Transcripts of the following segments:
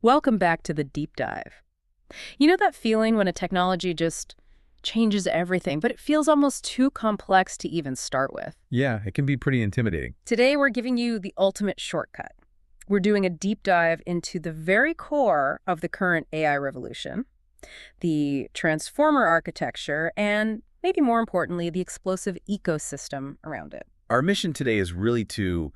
Welcome back to the deep dive. You know that feeling when a technology just changes everything, but it feels almost too complex to even start with? Yeah, it can be pretty intimidating. Today, we're giving you the ultimate shortcut. We're doing a deep dive into the very core of the current AI revolution, the transformer architecture, and maybe more importantly, the explosive ecosystem around it. Our mission today is really to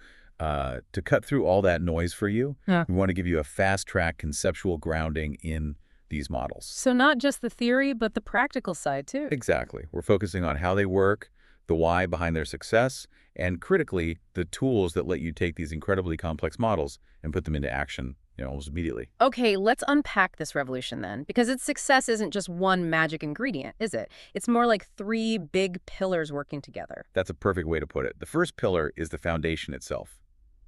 cut through all that noise for you. Yeah. We want to give you a fast-track conceptual grounding in these models. So not just the theory, but the practical side, too. Exactly. We're focusing on how they work, the why behind their success, and critically, the tools that let you take these incredibly complex models and put them into action, almost immediately. Okay, let's unpack this revolution then, because its success isn't just one magic ingredient, is it? It's more like three big pillars working together. That's a perfect way to put it. The first pillar is the foundation itself,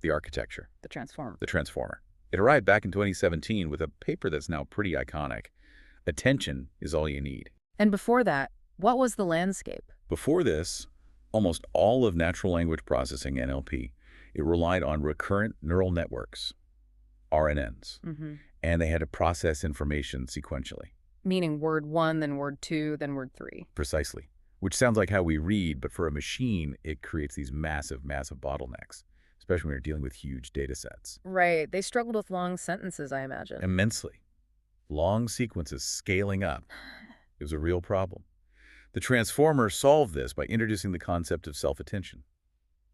the architecture, The transformer. the transformer. It arrived back in 2017 with a paper that's now pretty iconic. Attention is all you need. And before that, what was the landscape? Before this, almost all of natural language processing, NLP, it relied on recurrent neural networks, RNNs, and they had to process information sequentially. Meaning word one, then word two, then word three. Precisely. Which sounds like how we read, but for a machine, it creates these massive, massive bottlenecks, especially when you're dealing with huge data sets. Right. They struggled with long sentences, I imagine. Immensely. Long sequences scaling up. It was a real problem. The transformer solved this by introducing the concept of self-attention.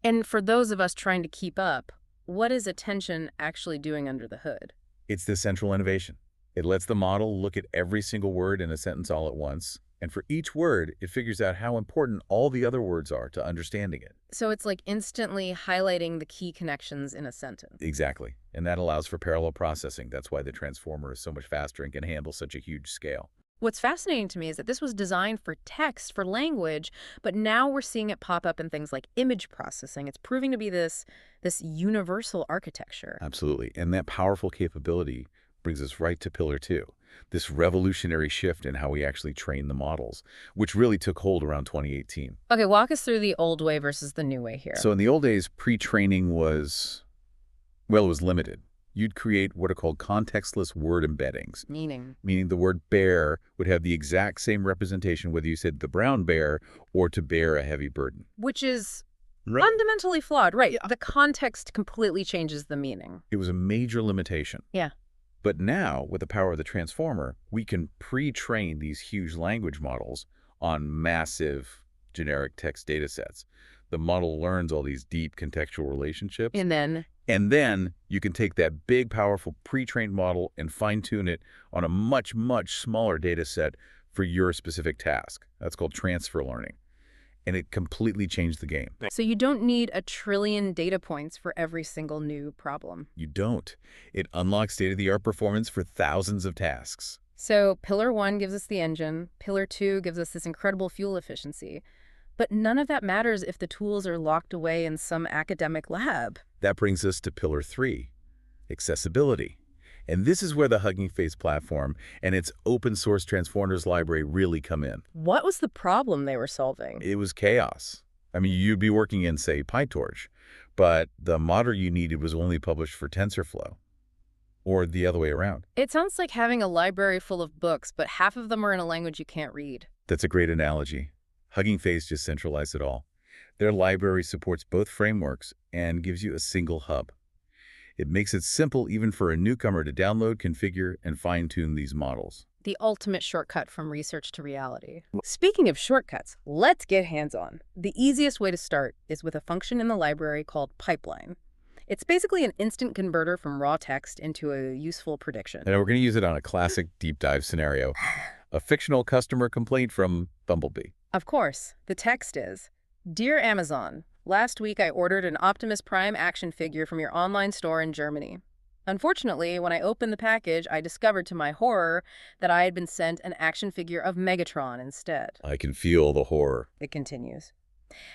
And for those of us trying to keep up, what is attention actually doing under the hood? It's the central innovation. It lets the model look at every single word in a sentence all at once, and for each word, it figures out how important all the other words are to understanding it. So it's like instantly highlighting the key connections in a sentence. Exactly. And that allows for parallel processing. That's why the transformer is so much faster and can handle such a huge scale. What's fascinating to me is that this was designed for text, for language, but now we're seeing it pop up in things like image processing. It's proving to be this universal architecture. Absolutely. And that powerful capability brings us right to Pillar 2, this revolutionary shift in how we actually train the models, which really took hold around 2018. Okay, walk us through the old way versus the new way here. So in the old days, pre-training was, well, it was limited. You'd create what are called contextless word embeddings. Meaning Meaning the word bear would have the exact same representation whether you said the brown bear or to bear a heavy burden. which is Right. fundamentally flawed. Right. The context completely changes the meaning. It was a major limitation. Yeah. But now, with the power of the transformer, we can pre-train these huge language models on massive generic text data sets. The model learns all these deep contextual relationships. And then You can take that big, powerful pre-trained model and fine-tune it on a much, much smaller data set for your specific task. That's called transfer learning. And it completely changed the game. so you don't need a trillion data points for every single new problem. You don't. It unlocks state-of-the-art performance for thousands of tasks. So pillar one gives us the engine. Pillar two gives us this incredible fuel efficiency. But none of that matters if the tools are locked away in some academic lab. That brings us to Pillar 3, accessibility. And this is where the Hugging Face platform and its open-source Transformers library really come in. What was the problem they were solving? It was chaos. I mean, you'd be working in, say, PyTorch, but the model you needed was only published for TensorFlow, or the other way around. It sounds like having a library full of books, but half of them are in a language you can't read. That's a great analogy. Hugging Face just centralized it all. Their library supports both frameworks and gives you a single hub. It makes it simple even for a newcomer to download, configure, and fine-tune these models. The ultimate shortcut from research to reality. Speaking of shortcuts, let's get hands-on. The easiest way to start is with a function in the library called pipeline. It's basically an instant converter from raw text into a useful prediction. And we're going to use it on a classic deep dive scenario, a fictional customer complaint from Bumblebee. Of course, the text is, "Dear Amazon, last week I ordered an Optimus Prime action figure from your online store in Germany. Unfortunately, when I opened the package, I discovered to my horror that I had been sent an action figure of Megatron instead." I can feel the horror. It continues.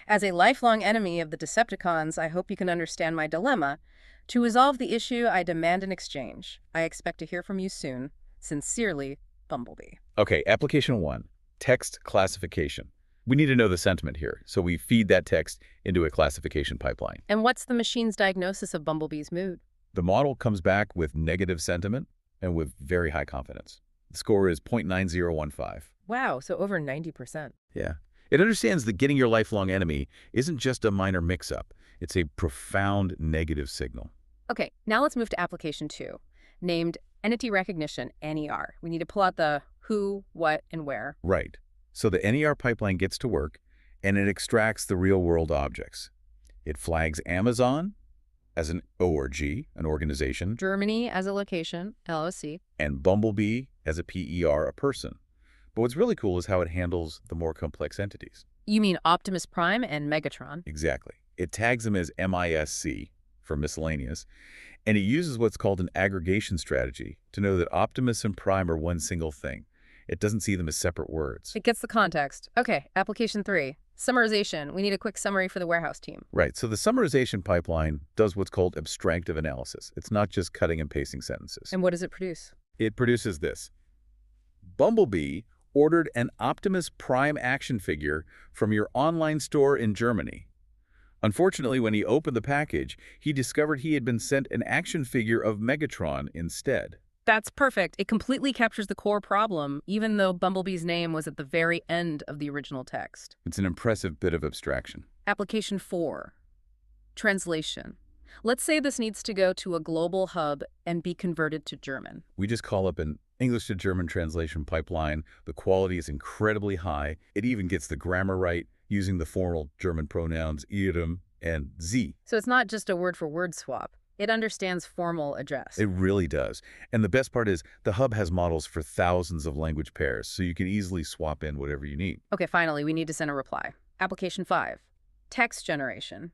"As a lifelong enemy of the Decepticons, I hope you can understand my dilemma. To resolve the issue, I demand an exchange. I expect to hear from you soon. Sincerely, Bumblebee." Okay, application 1, text classification. We need to know the sentiment here, so we feed that text into a classification pipeline. And what's the machine's diagnosis of Bumblebee's mood? The model comes back with negative sentiment, and with very high confidence. The score is 0.9015. Wow, so over 90%. Yeah. It understands that getting your lifelong enemy isn't just a minor mix-up. It's a profound negative signal. Okay, now let's move to application 2, named Entity Recognition, NER. We need to pull out the who, what, and where. Right. So the NER pipeline gets to work, and it extracts the real-world objects. It flags Amazon as an ORG, an organization, Germany as a location, LOC. and Bumblebee as a PER, a person. But what's really cool is how it handles the more complex entities. You mean Optimus Prime and Megatron. Exactly. It tags them as MISC, for miscellaneous, and it uses what's called an aggregation strategy to know that Optimus and Prime are one single thing. It doesn't see them as separate words. It gets the context. Okay, application 3, summarization. We need a quick summary for the warehouse team. Right, so the summarization pipeline does what's called abstractive analysis. It's not just cutting and pasting sentences. And what does it produce? It produces this. Bumblebee ordered an Optimus Prime action figure from your online store in Germany. Unfortunately, when he opened the package, he discovered he had been sent an action figure of Megatron instead. That's perfect. It completely captures the core problem, even though Bumblebee's name was at the very end of the original text. It's an impressive bit of abstraction. Application 4, translation. Let's say this needs to go to a global hub and be converted to German. We just call up an English to German translation pipeline. The quality is incredibly high. It even gets the grammar right, using the formal German pronouns ihrem and sie. So it's not just a word-for-word swap. It understands formal address. It really does. And the best part is the hub has models for thousands of language pairs, so you can easily swap in whatever you need. Okay, finally, we need to send a reply. Application 5, text generation.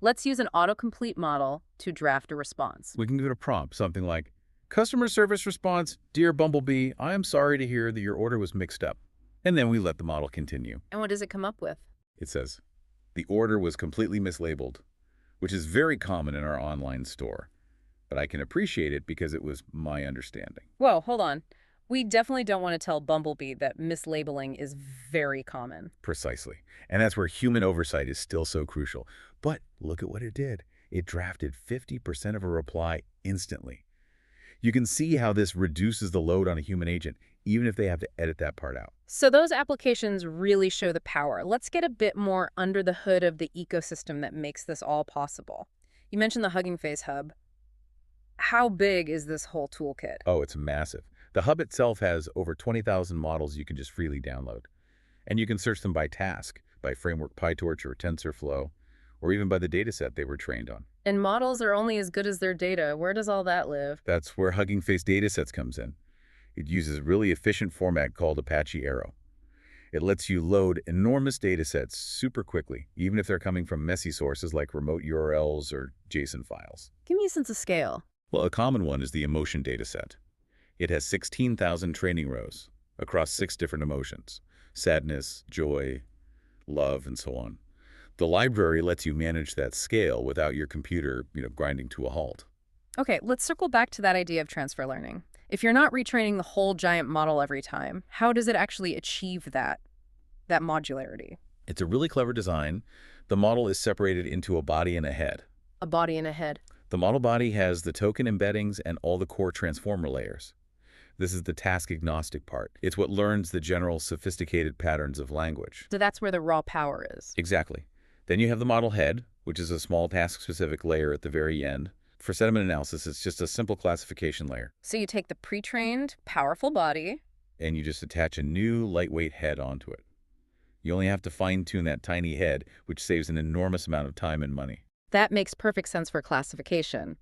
Let's use an autocomplete model to draft a response. We can give it a prompt, something like, customer service response, dear Bumblebee, I am sorry to hear that your order was mixed up. And then we let the model continue. And what does it come up with? It says, the order was completely mislabeled, which is very common in our online store. But I can appreciate it because it was my understanding. Whoa, hold on. We definitely don't want to tell Bumblebee that mislabeling is very common. Precisely. And that's where human oversight is still so crucial. But look at what it did. It drafted 50% of a reply instantly. You can see how this reduces the load on a human agent, even if they have to edit that part out. So those applications really show the power. Let's get a bit more under the hood of the ecosystem that makes this all possible. You mentioned the Hugging Face Hub. How big is this whole toolkit? Oh, it's massive. The hub itself has over 20,000 models you can just freely download. And you can search them by task, by framework PyTorch or TensorFlow, or even by the dataset they were trained on. And models are only as good as their data. Where does all that live? That's where Hugging Face datasets comes in. It uses a really efficient format called Apache Arrow. It lets you load enormous datasets super quickly, even if they're coming from messy sources like remote URLs or JSON files. Give me a sense of scale. Well, a common one is the emotion dataset. It has 16,000 training rows across 6 different emotions: sadness, joy, love, and so on. The library lets you manage that scale without your computer, grinding to a halt. Okay, let's circle back to that idea of transfer learning. If you're not retraining the whole giant model every time, how does it actually achieve that modularity? It's a really clever design. The model is separated into a body and a head. A body and a head. The model body has the token embeddings and all the core transformer layers. This is the task-agnostic part. It's what learns the general sophisticated patterns of language. So that's where the raw power is. Exactly. Then you have the model head, which is a small task-specific layer at the very end. For sentiment analysis, it's just a simple classification layer. So you take the pre-trained, powerful body, and you just attach a new lightweight head onto it. You only have to fine-tune that tiny head, which saves an enormous amount of time and money. That makes perfect sense for classification.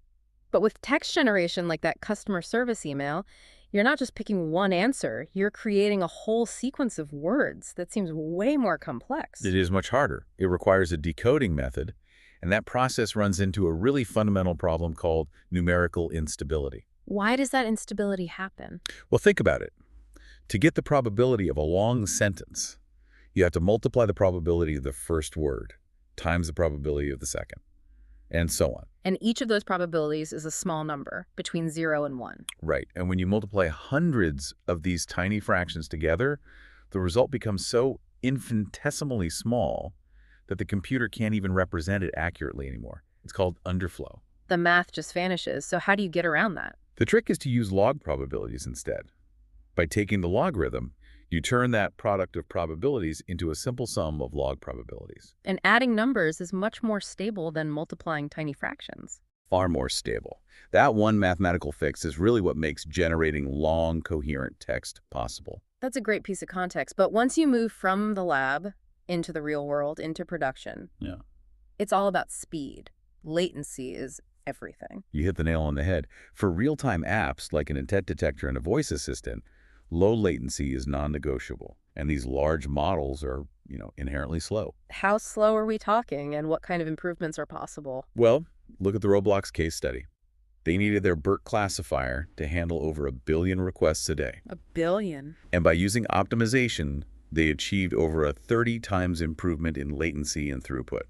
But with text generation like that customer service email, you're not just picking one answer, you're creating a whole sequence of words that seems way more complex. It is much harder. It requires a decoding method, and that process runs into a really fundamental problem called numerical instability. Why does that instability happen? Well, think about it. To get the probability of a long sentence, you have to multiply the probability of the first word times the probability of the second, and so on. And each of those probabilities is a small number, between 0 and 1. Right, and when you multiply hundreds of these tiny fractions together, the result becomes so infinitesimally small that the computer can't even represent it accurately anymore. It's called underflow. The math just vanishes, so how do you get around that? The trick is to use log probabilities instead. By taking the logarithm, you turn that product of probabilities into a simple sum of log probabilities. And adding numbers is much more stable than multiplying tiny fractions. Far more stable. That one mathematical fix is really what makes generating long, coherent text possible. That's a great piece of context. But once you move from the lab into the real world, into production, Yeah. it's all about speed. Latency is everything. You hit the nail on the head. For real-time apps like an intent detector and a voice assistant, low latency is non-negotiable. And these large models are, inherently slow. How slow are we talking, and what kind of improvements are possible? Well, look at the Roblox case study. They needed their BERT classifier to handle over 1 billion requests a day. 1 billion? And by using optimization, they achieved over a 30 times improvement in latency and throughput,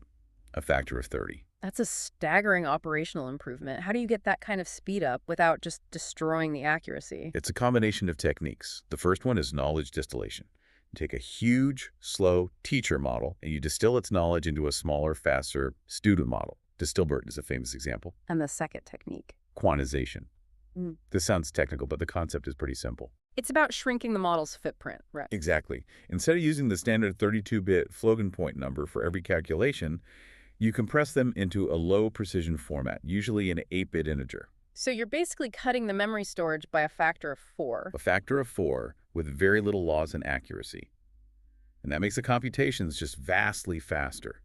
a factor of 30. That's a staggering operational improvement. How do you get that kind of speed up without just destroying the accuracy? It's a combination of techniques. The first one is knowledge distillation. You take a huge, slow teacher model, and you distill its knowledge into a smaller, faster student model. DistillBERT is a famous example. And the second technique? Quantization. This sounds technical, but the concept is pretty simple. It's about shrinking the model's footprint, right? Exactly. Instead of using the standard 32-bit floating point number for every calculation, you compress them into a low-precision format, usually an 8-bit integer. So you're basically cutting the memory storage by a factor of 4. A factor of 4 with very little loss in accuracy. And that makes the computations just vastly faster.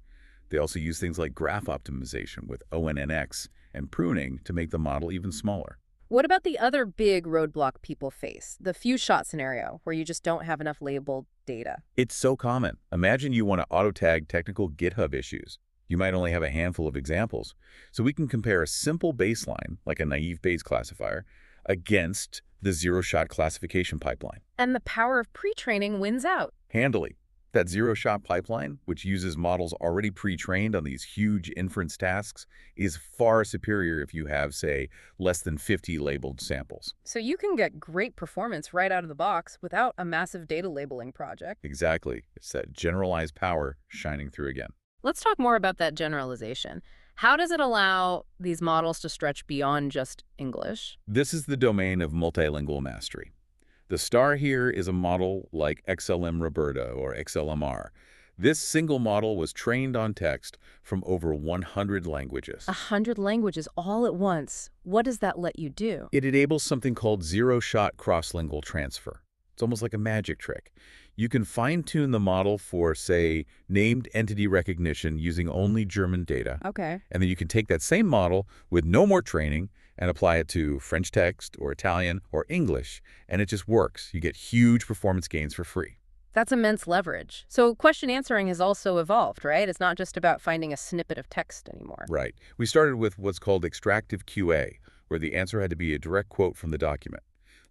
They also use things like graph optimization with ONNX and pruning to make the model even smaller. What about the other big roadblock people face, the few-shot scenario, where you just don't have enough labeled data? It's so common. Imagine you want to auto-tag technical GitHub issues. You might only have a handful of examples. So we can compare a simple baseline, like a naive Bayes classifier, against the zero-shot classification pipeline. And the power of pre-training wins out. Handily. That zero-shot pipeline, which uses models already pre-trained on these huge inference tasks, is far superior if you have, say, less than 50 labeled samples. So you can get great performance right out of the box without a massive data labeling project. Exactly. It's that generalized power shining through again. Let's talk more about that generalization. How does it allow these models to stretch beyond just English? This is the domain of multilingual mastery. The star here is a model like XLM RoBERTa or XLMR. This single model was trained on text from over 100 languages. 100 languages all at once. What does that let you do? It enables something called zero-shot cross-lingual transfer. It's almost like a magic trick. You can fine-tune the model for, say, named entity recognition using only German data. Okay. And then you can take that same model with no more training and apply it to French text or Italian or English, and it just works. You get huge performance gains for free. That's immense leverage. So question answering has also evolved, right? It's not just about finding a snippet of text anymore. Right. We started with what's called extractive QA, where the answer had to be a direct quote from the document.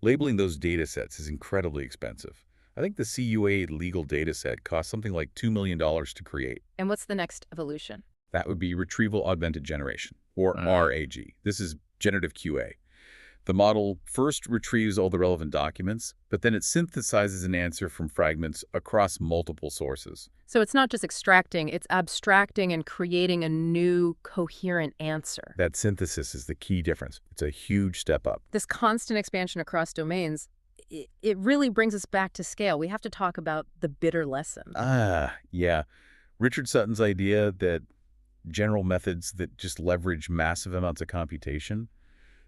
Labeling those data sets is incredibly expensive. I think the CUA legal data set costs something like $2 million to create. And what's the next evolution? That would be retrieval augmented generation, or RAG. This is generative QA. The model first retrieves all the relevant documents, but then it synthesizes an answer from fragments across multiple sources. So it's not just extracting, it's abstracting and creating a new coherent answer. That synthesis is the key difference. It's a huge step up. This constant expansion across domains, it really brings us back to scale. We have to talk about the bitter lesson. Yeah. Richard Sutton's idea that general methods that just leverage massive amounts of computation,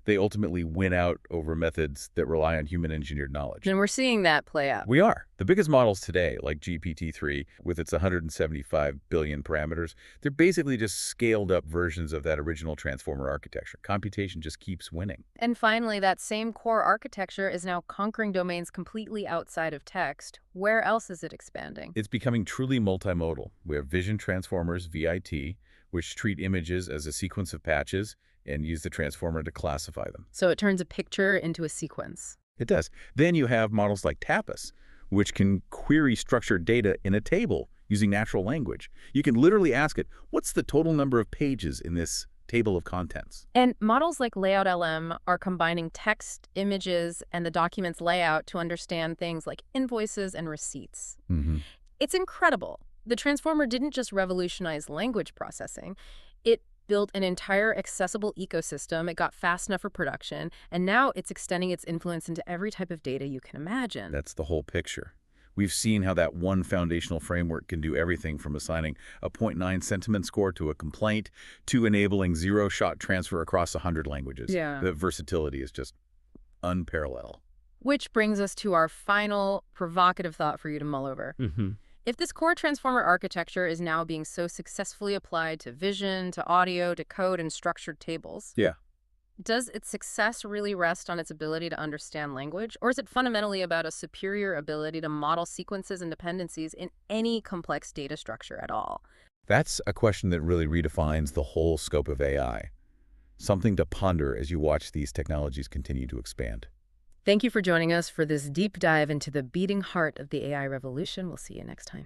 they ultimately win out over methods that rely on human-engineered knowledge. And we're seeing that play out. We are. The biggest models today, like GPT-3, with its 175 billion parameters, they're basically just scaled-up versions of that original transformer architecture. Computation just keeps winning. And finally, that same core architecture is now conquering domains completely outside of text. Where else is it expanding? It's becoming truly multimodal. We have vision transformers, VIT, which treat images as a sequence of patches and use the transformer to classify them. So it turns a picture into a sequence. It does. Then you have models like TAPIS, which can query structured data in a table using natural language. You can literally ask it, what's the total number of pages in this table of contents? And models like Layout LM are combining text, images, and the document's layout to understand things like invoices and receipts. It's incredible. The transformer didn't just revolutionize language processing. It built an entire accessible ecosystem. It got fast enough for production, and now it's extending its influence into every type of data you can imagine. That's the whole picture. We've seen how that one foundational framework can do everything from assigning a zero point 0.9 sentiment score to a complaint to enabling zero-shot transfer across 100 languages. Yeah. The versatility is just unparalleled. Which brings us to our final provocative thought for you to mull over. If this core transformer architecture is now being so successfully applied to vision, to audio, to code, and structured tables, Yeah. does its success really rest on its ability to understand language? Or is it fundamentally about a superior ability to model sequences and dependencies in any complex data structure at all? That's a question that really redefines the whole scope of AI. Something to ponder as you watch these technologies continue to expand. Thank you for joining us for this deep dive into the beating heart of the AI revolution. We'll see you next time.